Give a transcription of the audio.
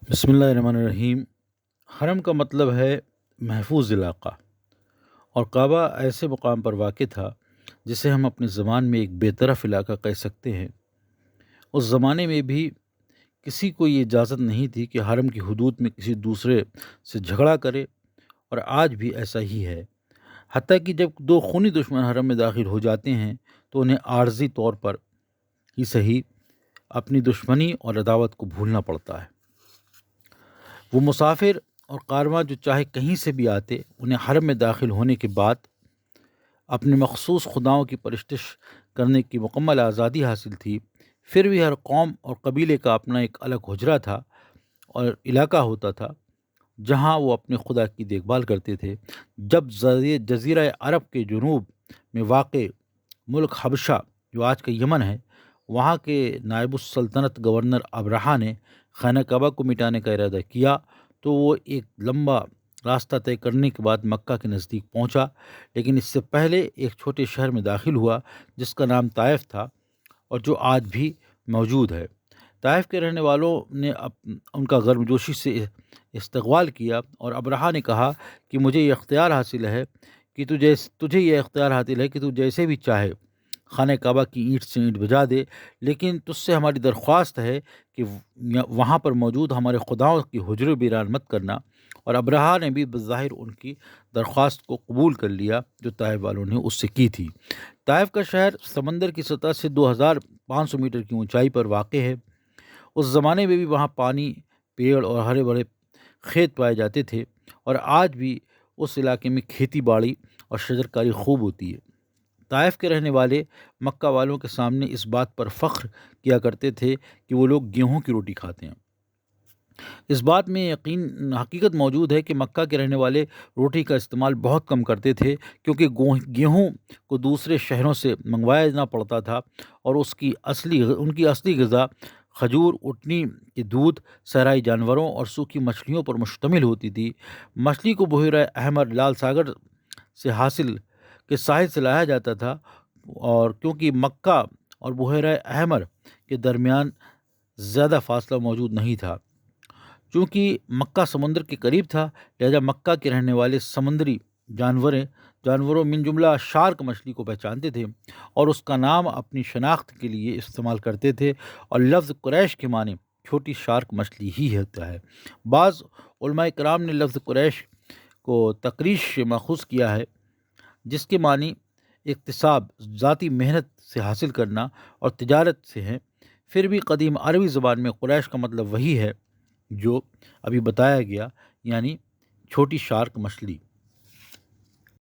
بسم اللہ الرحمن الرحیم۔ حرم کا مطلب ہے محفوظ علاقہ، اور کعبہ ایسے مقام پر واقع تھا جسے ہم اپنی زبان میں ایک بے طرف علاقہ کہہ سکتے ہیں۔ اس زمانے میں بھی کسی کو یہ اجازت نہیں تھی کہ حرم کی حدود میں کسی دوسرے سے جھگڑا کرے، اور آج بھی ایسا ہی ہے۔ حتیٰ کہ جب دو خونی دشمن حرم میں داخل ہو جاتے ہیں تو انہیں عارضی طور پر ہی صحیح اپنی دشمنی اور عداوت کو بھولنا پڑتا ہے۔ وہ مسافر اور کارواں جو چاہے کہیں سے بھی آتے، انہیں حرم میں داخل ہونے کے بعد اپنے مخصوص خداؤں کی پرستش کرنے کی مکمل آزادی حاصل تھی۔ پھر بھی ہر قوم اور قبیلے کا اپنا ایک الگ حجرہ تھا اور علاقہ ہوتا تھا جہاں وہ اپنے خدا کی دیکھ بھال کرتے تھے۔ جب جزیرہ عرب کے جنوب میں واقع ملک حبشہ، جو آج کا یمن ہے، وہاں کے نائب السلطنت گورنر ابرہہ نے خانہ کعبہ کو مٹانے کا ارادہ کیا تو وہ ایک لمبا راستہ طے کرنے کے بعد مکہ کے نزدیک پہنچا، لیکن اس سے پہلے ایک چھوٹے شہر میں داخل ہوا جس کا نام طائف تھا اور جو آج بھی موجود ہے۔ طائف کے رہنے والوں نے ان کا گرمجوشی سے استقبال کیا، اور ابرہہ نے کہا کہ مجھے یہ اختیار حاصل ہے کہ تجھے یہ اختیار حاصل ہے کہ تو جیسے بھی چاہے خانہ کعبہ کی اینٹ سے اینٹ بجا دے، لیکن تجھ سے ہماری درخواست ہے کہ وہاں پر موجود ہمارے خداؤں کی حجرے ویران مت کرنا۔ اور ابرہہ نے بھی بظاہر ان کی درخواست کو قبول کر لیا جو طائف والوں نے اس سے کی تھی۔ طائف کا شہر سمندر کی سطح سے 2500 میٹر کی اونچائی پر واقع ہے۔ اس زمانے میں بھی وہاں پانی، پیڑ اور ہرے بھرے کھیت پائے جاتے تھے، اور آج بھی اس علاقے میں کھیتی باڑی اور شجرکاری خوب ہوتی ہے۔ طائف کے رہنے والے مکہ والوں کے سامنے اس بات پر فخر کیا کرتے تھے کہ وہ لوگ گیہوں کی روٹی کھاتے ہیں۔ اس بات میں حقیقت موجود ہے کہ مکہ کے رہنے والے روٹی کا استعمال بہت کم کرتے تھے، کیونکہ گیہوں کو دوسرے شہروں سے منگوایا جانا پڑتا تھا، اور ان کی اصلی غذا کھجور، اونٹنی کے دودھ، صحرائی جانوروں اور سوکھی مچھلیوں پر مشتمل ہوتی تھی۔ مچھلی کو بحیرہ احمر، لال ساگر سے حاصل کے ساحل سے لایا جاتا تھا، اور کیونکہ مکہ اور بحیرہ احمر کے درمیان زیادہ فاصلہ موجود نہیں تھا، چونکہ مکہ سمندر کے قریب تھا، لہذا مکہ کے رہنے والے سمندری جانوروں من جملہ شارک مچھلی کو پہچانتے تھے اور اس کا نام اپنی شناخت کے لیے استعمال کرتے تھے، اور لفظ قریش کے معنی چھوٹی شارک مچھلی ہی ہوتا ہے۔ بعض علماء کرام نے لفظ قریش کو تقریش سے ماخوذ کیا ہے، جس کے معنی اکتساب، ذاتی محنت سے حاصل کرنا اور تجارت سے ہیں۔ پھر بھی قدیم عربی زبان میں قریش کا مطلب وہی ہے جو ابھی بتایا گیا، یعنی چھوٹی شارک مچھلی۔